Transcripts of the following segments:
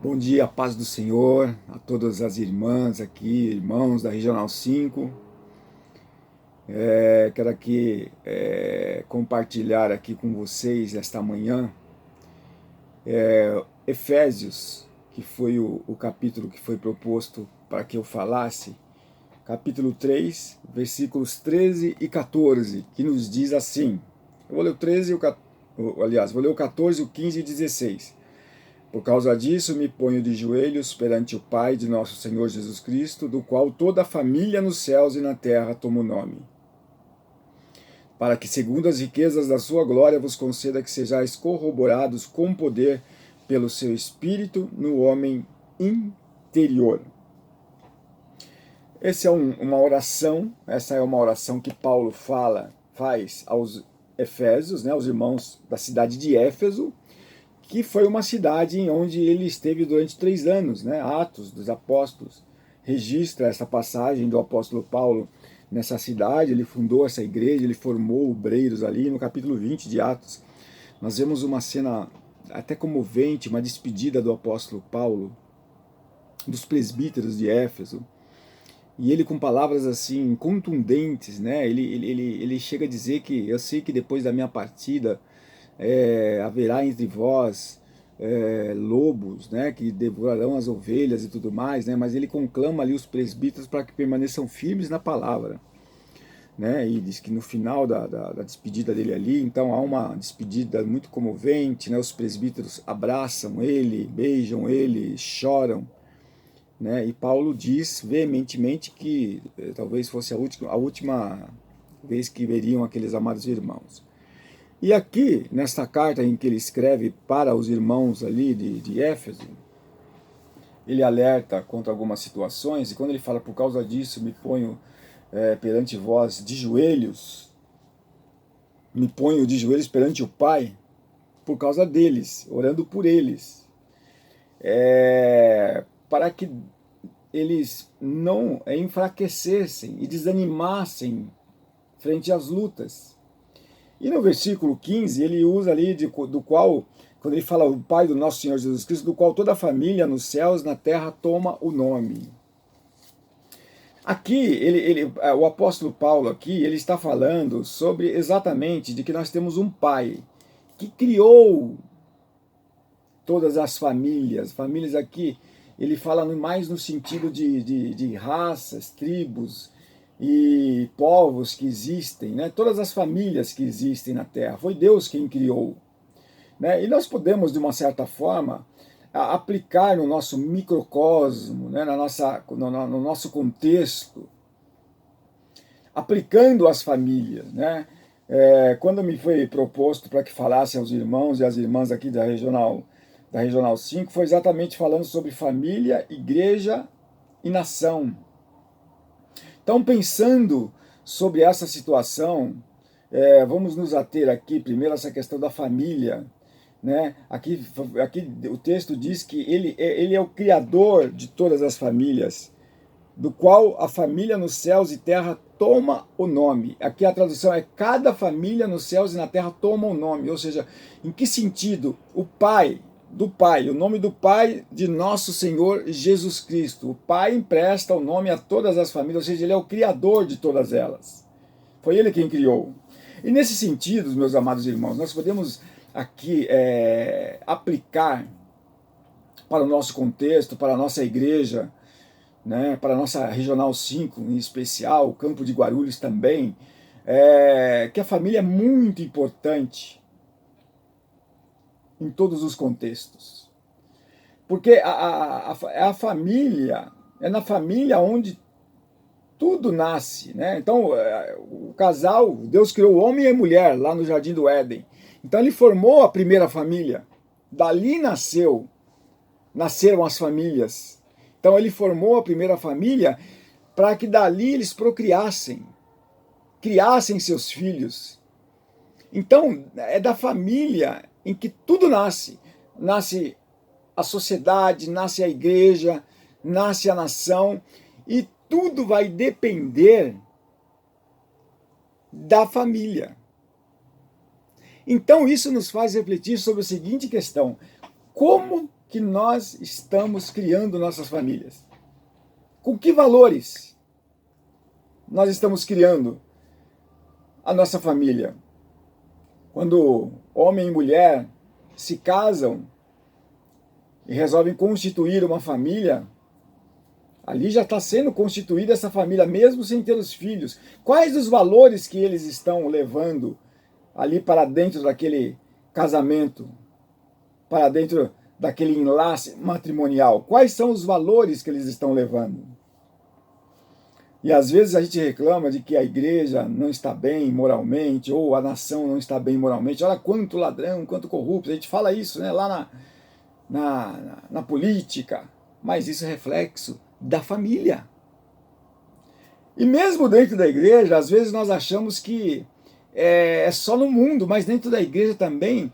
Bom dia, paz do Senhor, a todas as irmãs aqui, irmãos da Regional 5. Quero aqui compartilhar aqui com vocês esta manhã Efésios, que foi o capítulo que foi proposto para que eu falasse, capítulo 3, versículos 13 e 14, que nos diz assim. Eu vou ler o 13 e vou ler o 14, o 15 e o 16. Por causa disso, me ponho de joelhos perante o Pai de nosso Senhor Jesus Cristo, do qual toda a família nos céus e na terra toma o nome, para que, segundo as riquezas da sua glória, vos conceda que sejais corroborados com poder pelo seu Espírito no homem interior. Essa é uma oração que Paulo faz aos Efésios, aos irmãos da cidade de Éfeso, que foi uma cidade em onde ele esteve durante 3 anos. Atos dos Apóstolos registra essa passagem do apóstolo Paulo nessa cidade. Ele fundou essa igreja, ele formou obreiros ali. No capítulo 20 de Atos, nós vemos uma cena até comovente, uma despedida do apóstolo Paulo, dos presbíteros de Éfeso, e ele com palavras assim contundentes, ele chega a dizer que eu sei que depois da minha partida haverá entre vós lobos, que devorarão as ovelhas e tudo mais, mas ele conclama ali os presbíteros para que permaneçam firmes na palavra, e diz que no final da despedida dele ali, então há uma despedida muito comovente, os presbíteros abraçam ele, beijam ele, choram, e Paulo diz veementemente que talvez fosse a última vez que veriam aqueles amados irmãos. E aqui, nesta carta em que ele escreve para os irmãos ali de Éfeso, ele alerta contra algumas situações, e quando ele fala, por causa disso, me ponho perante vós de joelhos, me ponho de joelhos perante o Pai, por causa deles, orando por eles, para que eles não enfraquecessem e desanimassem frente às lutas. E no versículo 15, ele usa ali do qual, quando ele fala o Pai do nosso Senhor Jesus Cristo, do qual toda a família nos céus, na terra, toma o nome. Aqui, o apóstolo Paulo aqui, ele está falando sobre exatamente de que nós temos um Pai que criou todas as famílias. Famílias aqui, ele fala mais no sentido de raças, tribos e povos que existem, todas as famílias que existem na Terra. Foi Deus quem criou. E nós podemos, de uma certa forma, aplicar no nosso microcosmo, no nosso contexto, aplicando as famílias. Quando me foi proposto para que falasse aos irmãos e às irmãs aqui da Regional 5, foi exatamente falando sobre família, igreja e nação. Então, pensando sobre essa situação, vamos nos ater aqui primeiro a essa questão da família. Aqui o texto diz que ele é o criador de todas as famílias, do qual a família nos céus e terra toma o nome. Aqui a tradução é: cada família nos céus e na terra toma o nome. Ou seja, em que sentido? O Pai, o nome do Pai de nosso Senhor Jesus Cristo. O Pai empresta o nome a todas as famílias, ou seja, ele é o criador de todas elas. Foi ele quem criou. E nesse sentido, meus amados irmãos, nós podemos aqui aplicar para o nosso contexto, para a nossa igreja, para a nossa Regional 5 em especial, o Campo de Guarulhos também, que a família é muito importante em todos os contextos. Porque a família, é na família onde tudo nasce. Então, o casal, Deus criou o homem e a mulher lá no Jardim do Éden. Então ele formou a primeira família. Dali nasceram as famílias. Então ele formou a primeira família para que dali eles procriassem, criassem seus filhos. Então é da família em que tudo nasce. Nasce a sociedade, nasce a igreja, nasce a nação, e tudo vai depender da família. Então isso nos faz refletir sobre a seguinte questão: Como que nós estamos criando nossas famílias? Com que valores nós estamos criando a nossa família? Quando homem e mulher se casam e resolvem constituir uma família, ali já está sendo constituída essa família, mesmo sem ter os filhos. Quais os valores que eles estão levando ali para dentro daquele casamento, para dentro daquele enlace matrimonial? Quais são os valores que eles estão levando? E às vezes a gente reclama de que a igreja não está bem moralmente, ou a nação não está bem moralmente. Olha quanto ladrão, quanto corrupto. A gente fala isso, né, lá na política. Mas isso é reflexo da família. E mesmo dentro da igreja, às vezes nós achamos que é só no mundo, mas dentro da igreja também,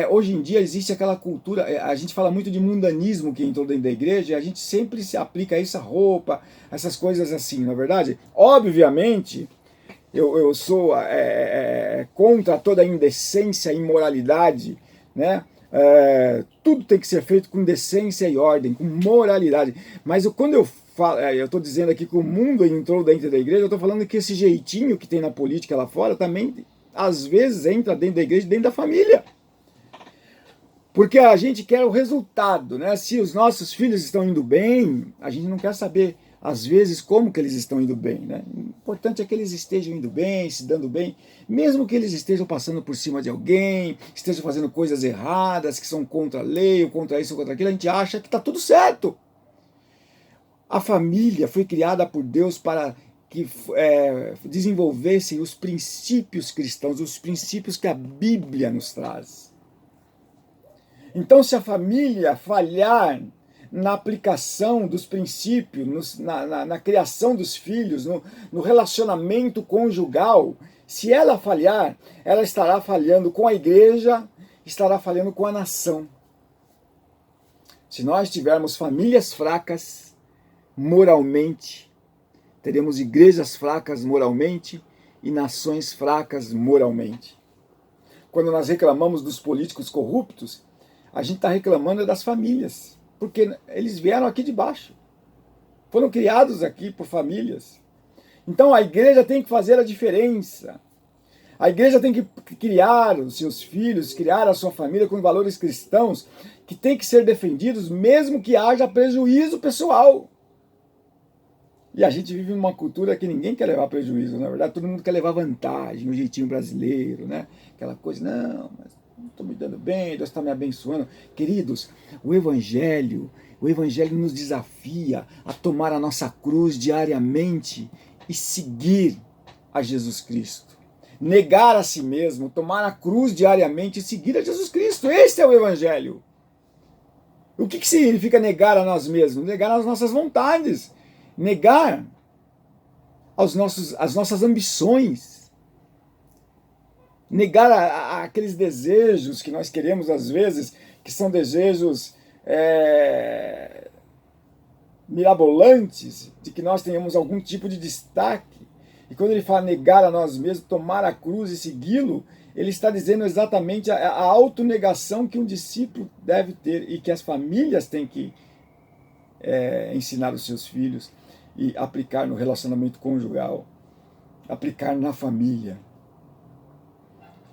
hoje em dia existe aquela cultura, a gente fala muito de mundanismo que entrou dentro da igreja, e a gente sempre se aplica a isso, a roupa, essas coisas assim, não é verdade? Obviamente, eu sou contra toda a indecência e imoralidade, né? Tudo tem que ser feito com decência e ordem, com moralidade, mas quando eu estou dizendo aqui que o mundo entrou dentro da igreja, eu estou falando que esse jeitinho que tem na política lá fora também, às vezes, entra dentro da igreja, dentro da família. Porque a gente quer o resultado, né? Se os nossos filhos estão indo bem, a gente não quer saber, às vezes, como que eles estão indo bem, né? O importante é que eles estejam indo bem, se dando bem, mesmo que eles estejam passando por cima de alguém, estejam fazendo coisas erradas, que são contra a lei, ou contra isso, ou contra aquilo, a gente acha que está tudo certo. A família foi criada por Deus para que desenvolvessem os princípios cristãos, os princípios que a Bíblia nos traz. Então, se a família falhar na aplicação dos princípios, na criação dos filhos, no relacionamento conjugal, se ela falhar, ela estará falhando com a igreja, estará falhando com a nação. Se nós tivermos famílias fracas, moralmente, teremos igrejas fracas moralmente e nações fracas moralmente. Quando nós reclamamos dos políticos corruptos, a gente está reclamando das famílias, porque eles vieram aqui de baixo, foram criados aqui por famílias. Então a igreja tem que fazer a diferença. A igreja tem que criar os seus filhos, criar a sua família com valores cristãos que tem que ser defendidos, mesmo que haja prejuízo pessoal. E a gente vive numa cultura que ninguém quer levar prejuízo, na verdade, todo mundo quer levar vantagem, o jeitinho brasileiro, né? Aquela coisa, não, mas não estou me dando bem, Deus está me abençoando. Queridos, o Evangelho nos desafia a tomar a nossa cruz diariamente e seguir a Jesus Cristo. Negar a si mesmo, tomar a cruz diariamente e seguir a Jesus Cristo. Esse é o Evangelho. O que significa negar a nós mesmos? Negar as nossas vontades. Negar as nossas ambições, negar aqueles desejos que nós queremos às vezes, que são desejos mirabolantes, de que nós tenhamos algum tipo de destaque. E quando ele fala negar a nós mesmos, tomar a cruz e segui-lo, ele está dizendo exatamente a autonegação que um discípulo deve ter e que as famílias têm que ensinar os seus filhos e aplicar no relacionamento conjugal, aplicar na família.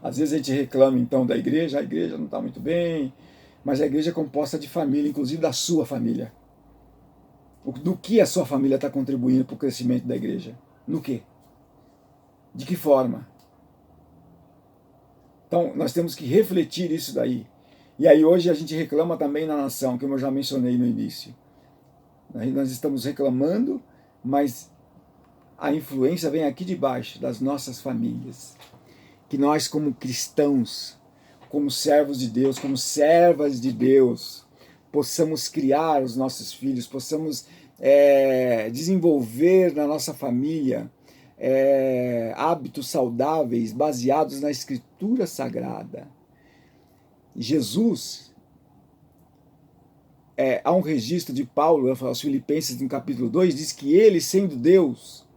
Às vezes a gente reclama então da igreja, a igreja não está muito bem, mas a igreja é composta de família, inclusive da sua família. Do que a sua família está contribuindo para o crescimento da igreja? No quê? De que forma? Então nós temos que refletir isso daí. E aí hoje a gente reclama também na nação, como eu já mencionei no início. Aí nós estamos reclamando, mas a influência vem aqui de baixo, das nossas famílias. Que nós, como cristãos, como servos de Deus, como servas de Deus, possamos criar os nossos filhos, possamos desenvolver na nossa família hábitos saudáveis baseados na Escritura Sagrada. Jesus, há um registro de Paulo aos Filipenses no capítulo 2, diz que ele, sendo Deus,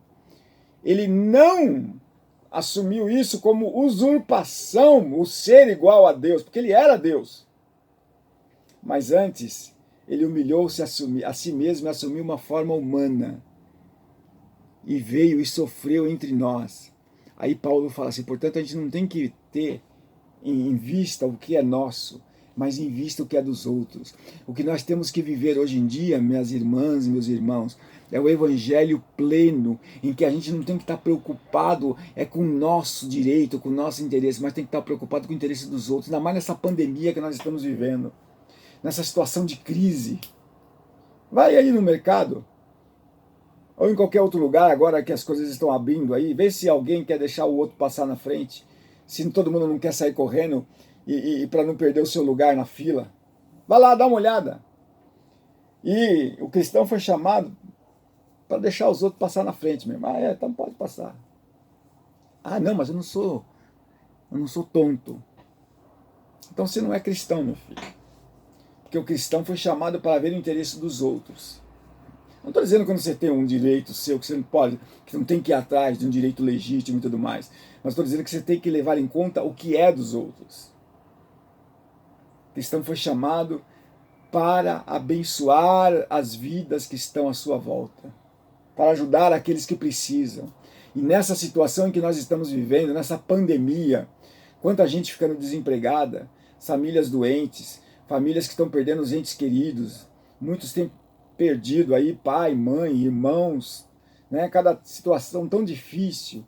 ele não assumiu isso como usurpação, o ser igual a Deus, porque ele era Deus. Mas antes, ele humilhou-se a si mesmo e assumiu uma forma humana. E veio e sofreu entre nós. Aí Paulo fala assim, portanto a gente não tem que ter em vista o que é nosso, mas em vista o que é dos outros. O que nós temos que viver hoje em dia, minhas irmãs e meus irmãos, é o evangelho pleno, em que a gente não tem que estar preocupado com o nosso direito, com o nosso interesse, mas tem que estar preocupado com o interesse dos outros, ainda mais nessa pandemia que nós estamos vivendo, nessa situação de crise. Vai aí no mercado, ou em qualquer outro lugar, agora que as coisas estão abrindo aí, vê se alguém quer deixar o outro passar na frente, se todo mundo não quer sair correndo e para não perder o seu lugar na fila. Vai lá, dá uma olhada. E o cristão foi chamado para deixar os outros passar na frente mesmo. Ah, então pode passar. Ah, não, mas eu não sou tonto. Então você não é cristão, meu filho. Porque o cristão foi chamado para ver o interesse dos outros. Não estou dizendo que quando você tem um direito seu, que você não pode, que não tem que ir atrás de um direito legítimo e tudo mais. Mas estou dizendo que você tem que levar em conta o que é dos outros. O cristão foi chamado para abençoar as vidas que estão à sua volta, para ajudar aqueles que precisam. E nessa situação em que nós estamos vivendo, nessa pandemia, quanta gente ficando desempregada, famílias doentes, famílias que estão perdendo os entes queridos, muitos têm perdido aí pai, mãe, irmãos, né? Cada situação tão difícil.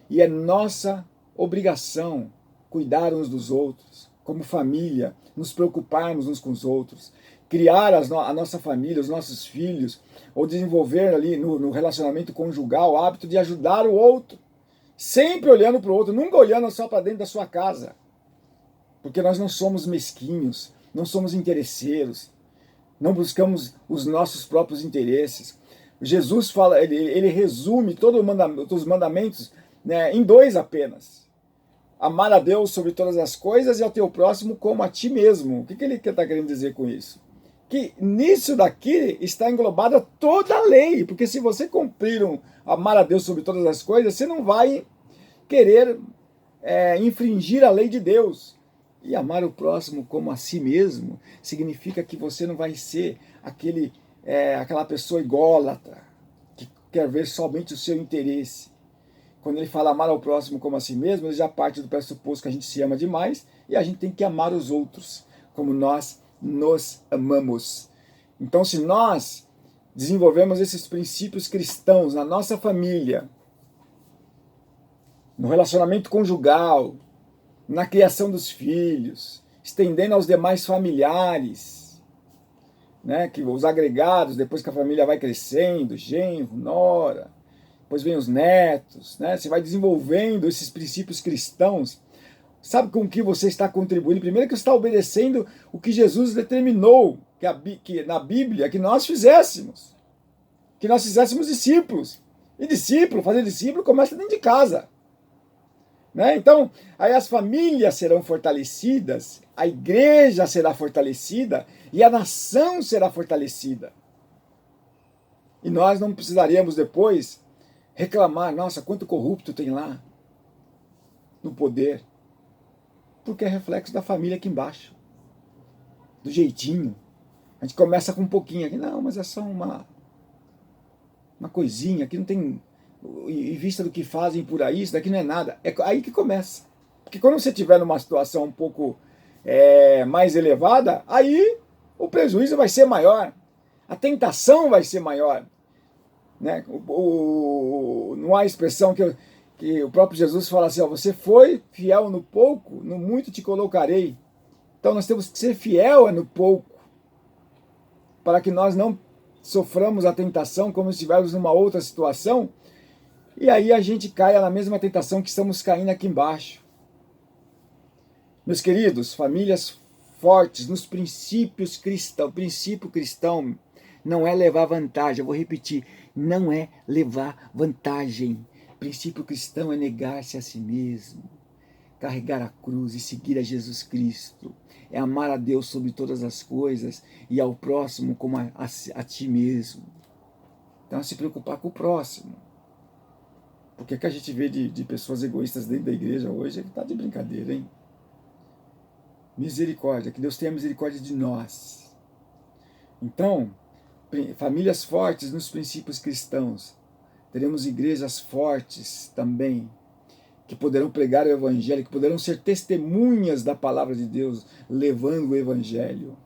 E é nossa obrigação cuidar uns dos outros, como família, nos preocuparmos uns com os outros, criar a nossa família, os nossos filhos, ou desenvolver ali no relacionamento conjugal o hábito de ajudar o outro, sempre olhando para o outro, nunca olhando só para dentro da sua casa, porque nós não somos mesquinhos, não somos interesseiros, não buscamos os nossos próprios interesses. Jesus fala, ele resume todos os mandamentos, né, em 2 apenas. Amar a Deus sobre todas as coisas e ao teu próximo como a ti mesmo. O que ele está querendo dizer com isso? Que nisso daqui está englobada toda a lei, porque se você cumprir amar a Deus sobre todas as coisas, você não vai querer infringir a lei de Deus. E amar o próximo como a si mesmo significa que você não vai ser aquela pessoa ególatra, que quer ver somente o seu interesse. Quando ele fala amar ao próximo como a si mesmo, ele já parte do pressuposto que a gente se ama demais e a gente tem que amar os outros como nós nos amamos. Então, se nós desenvolvemos esses princípios cristãos na nossa família, no relacionamento conjugal, na criação dos filhos, estendendo aos demais familiares, né, que os agregados, depois que a família vai crescendo, genro, nora, depois vem os netos, né, você vai desenvolvendo esses princípios cristãos. Sabe com que você está contribuindo? Primeiro que você está obedecendo o que Jesus determinou que na Bíblia que nós fizéssemos discípulos. E fazer discípulo começa dentro de casa. Né? Então, aí as famílias serão fortalecidas, a igreja será fortalecida e a nação será fortalecida. E nós não precisaríamos depois reclamar, nossa, quanto corrupto tem lá no poder. Porque é reflexo da família aqui embaixo. Do jeitinho. A gente começa com um pouquinho aqui, não, mas é só uma coisinha, aqui não tem... Em vista do que fazem por aí, isso daqui não é nada. É aí que começa. Porque quando você estiver numa situação um pouco mais elevada, aí o prejuízo vai ser maior. A tentação vai ser maior. Né? Não há expressão que o próprio Jesus fala assim, ó, você foi fiel no pouco, no muito te colocarei. Então nós temos que ser fiel no pouco, para que nós não soframos a tentação como se estivermos numa outra situação, e aí a gente caia na mesma tentação que estamos caindo aqui embaixo. Meus queridos, famílias fortes nos princípios cristãos, o princípio cristão não é levar vantagem, eu vou repetir, não é levar vantagem. O princípio cristão é negar-se a si mesmo, carregar a cruz e seguir a Jesus Cristo. É amar a Deus sobre todas as coisas e ao próximo como a ti mesmo. Então, se preocupar com o próximo. Porque o que a gente vê de pessoas egoístas dentro da igreja hoje está de brincadeira, hein? Misericórdia, que Deus tenha misericórdia de nós. Então, famílias fortes nos princípios cristãos. Teremos igrejas fortes também, que poderão pregar o Evangelho, que poderão ser testemunhas da palavra de Deus, levando o Evangelho.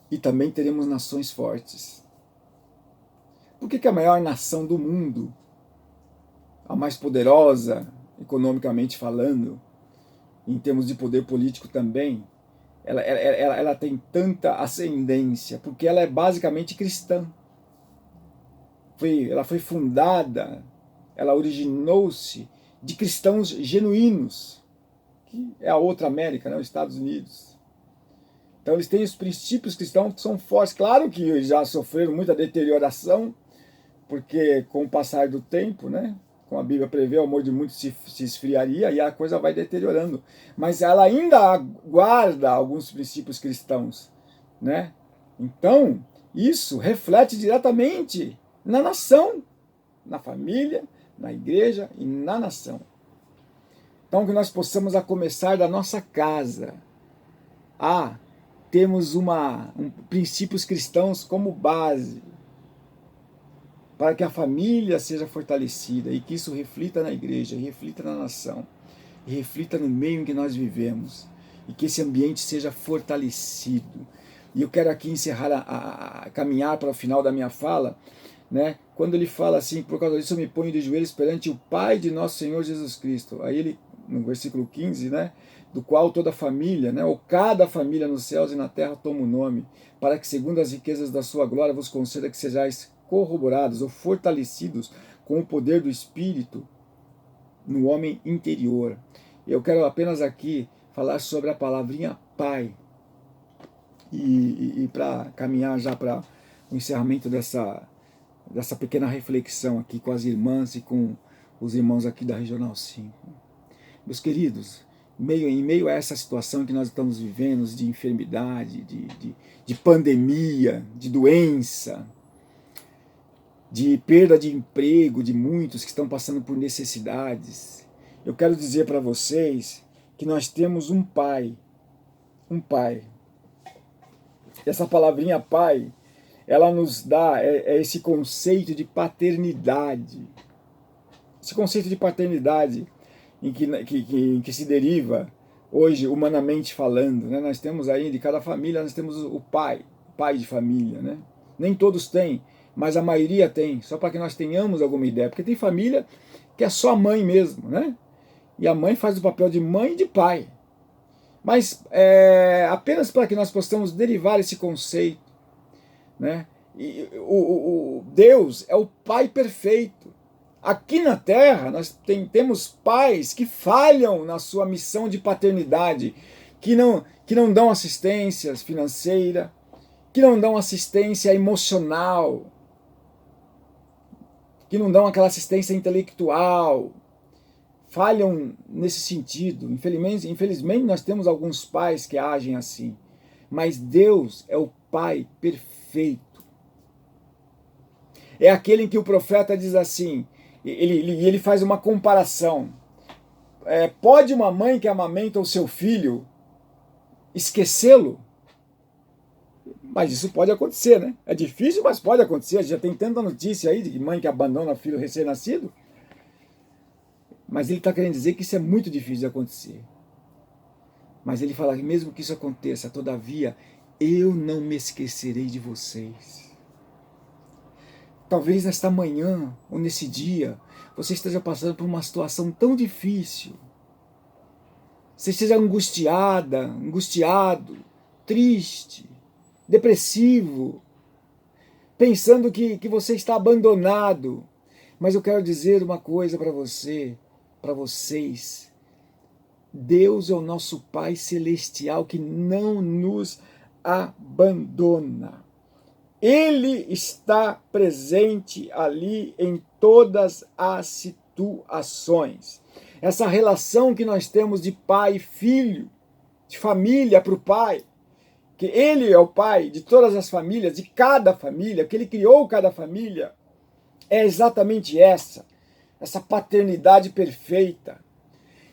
E também teremos nações fortes. Por que a maior nação do mundo, a mais poderosa, economicamente falando, em termos de poder político também, ela tem tanta ascendência? Porque ela é basicamente cristã. Ela foi fundada, ela originou-se de cristãos genuínos, que é a outra América, né, os Estados Unidos. Então eles têm os princípios cristãos que são fortes. Claro que já sofreram muita deterioração, porque com o passar do tempo, né, como a Bíblia prevê, o amor de muitos se esfriaria e a coisa vai deteriorando. Mas ela ainda guarda alguns princípios cristãos, né? Então, isso reflete diretamente na nação, na família, na igreja e na nação. Então, que nós possamos, a começar da nossa casa, termos princípios cristãos como base, para que a família seja fortalecida e que isso reflita na igreja, reflita na nação, e reflita no meio em que nós vivemos, e que esse ambiente seja fortalecido. E eu quero aqui encerrar, caminhar para o final da minha fala, né? Quando ele fala assim: por causa disso eu me ponho de joelhos perante o Pai de nosso Senhor Jesus Cristo. Aí ele, no versículo 15, né? Do qual toda família, né? Ou cada família nos céus e na terra toma o nome, para que segundo as riquezas da sua glória vos conceda que sejais corroborados ou fortalecidos com o poder do Espírito no homem interior. Eu quero apenas aqui falar sobre a palavrinha Pai. E para caminhar já para o encerramento dessa pequena reflexão aqui com as irmãs e com os irmãos aqui da Regional 5. Meus queridos, em meio a essa situação que nós estamos vivendo, de enfermidade, de pandemia, de doença, de perda de emprego, de muitos que estão passando por necessidades, eu quero dizer para vocês que nós temos um Pai. Um Pai. Essa palavrinha Pai, ela nos dá esse conceito de paternidade. Esse conceito de paternidade em que se deriva hoje, humanamente falando, né? Nós temos aí, de cada família, nós temos o pai de família, né? Nem todos têm, mas a maioria tem, só para que nós tenhamos alguma ideia. Porque tem família que é só a mãe mesmo, né? E a mãe faz o papel de mãe e de pai. Mas apenas para que nós possamos derivar esse conceito, né? E Deus é o Pai perfeito. Aqui na Terra nós temos pais que falham na sua missão de paternidade, que não dão assistência financeira, que não dão assistência emocional, que não dão aquela assistência intelectual, falham nesse sentido. Infelizmente nós temos alguns pais que agem assim, mas Deus é o Pai perfeito. É aquele em que o profeta diz assim, ele faz uma comparação. Pode uma mãe que amamenta o seu filho esquecê-lo? Mas isso pode acontecer, né? É difícil, mas pode acontecer. Já tem tanta notícia aí de mãe que abandona filho recém-nascido. Mas ele está querendo dizer que isso é muito difícil de acontecer. Mas ele fala que mesmo que isso aconteça, todavia, eu não me esquecerei de vocês. Talvez nesta manhã ou nesse dia você esteja passando por uma situação tão difícil. Você esteja angustiada, angustiado, triste, depressivo, pensando que você está abandonado. Mas eu quero dizer uma coisa para você, para vocês. Deus é o nosso Pai Celestial que não nos abandona. Ele está presente ali em todas as situações. Essa relação que nós temos de pai e filho, de família para o pai, que ele é o pai de todas as famílias, de cada família, que ele criou cada família, é exatamente essa paternidade perfeita.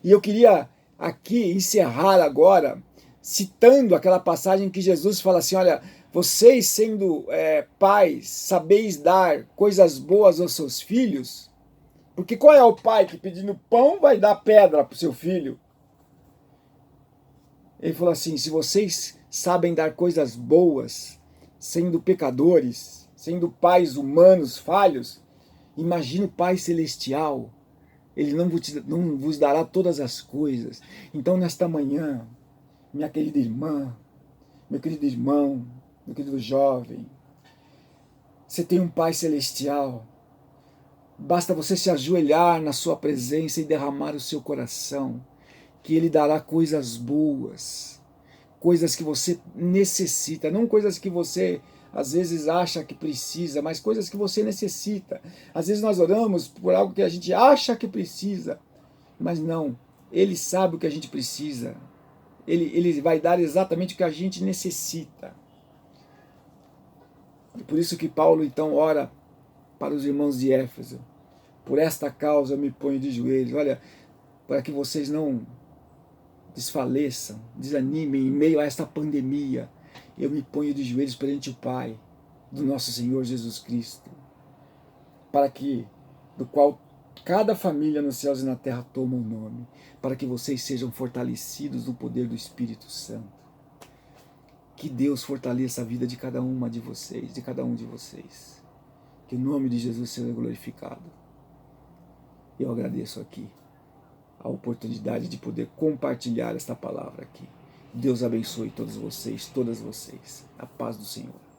E eu queria aqui encerrar agora citando aquela passagem que Jesus fala assim, olha, Vocês, sendo pais, sabeis dar coisas boas aos seus filhos? Porque qual é o pai que pedindo pão vai dar pedra para o seu filho? Ele falou assim: se vocês sabem dar coisas boas, sendo pecadores, sendo pais humanos falhos, imagina o Pai Celestial. Ele não vos dará todas as coisas. Então, nesta manhã, minha querida irmã, meu querido irmão, meu querido jovem, você tem um Pai Celestial. Basta você se ajoelhar na sua presença e derramar o seu coração, que Ele dará coisas boas, coisas que você necessita, não coisas que você às vezes acha que precisa, mas coisas que você necessita. Às vezes nós oramos por algo que a gente acha que precisa, mas não. Ele sabe o que a gente precisa. Ele vai dar exatamente o que a gente necessita. E por isso que Paulo então ora para os irmãos de Éfeso. Por esta causa eu me ponho de joelhos. Olha, para que vocês não desfaleçam, desanimem em meio a esta pandemia. Eu me ponho de joelhos perante o Pai do nosso Senhor Jesus Cristo, para que, do qual cada família nos céus e na terra toma o nome, para que vocês sejam fortalecidos no poder do Espírito Santo. Que Deus fortaleça a vida de cada uma de vocês, de cada um de vocês. Que o nome de Jesus seja glorificado. Eu agradeço aqui a oportunidade de poder compartilhar esta palavra aqui. Deus abençoe todos vocês, todas vocês. A paz do Senhor.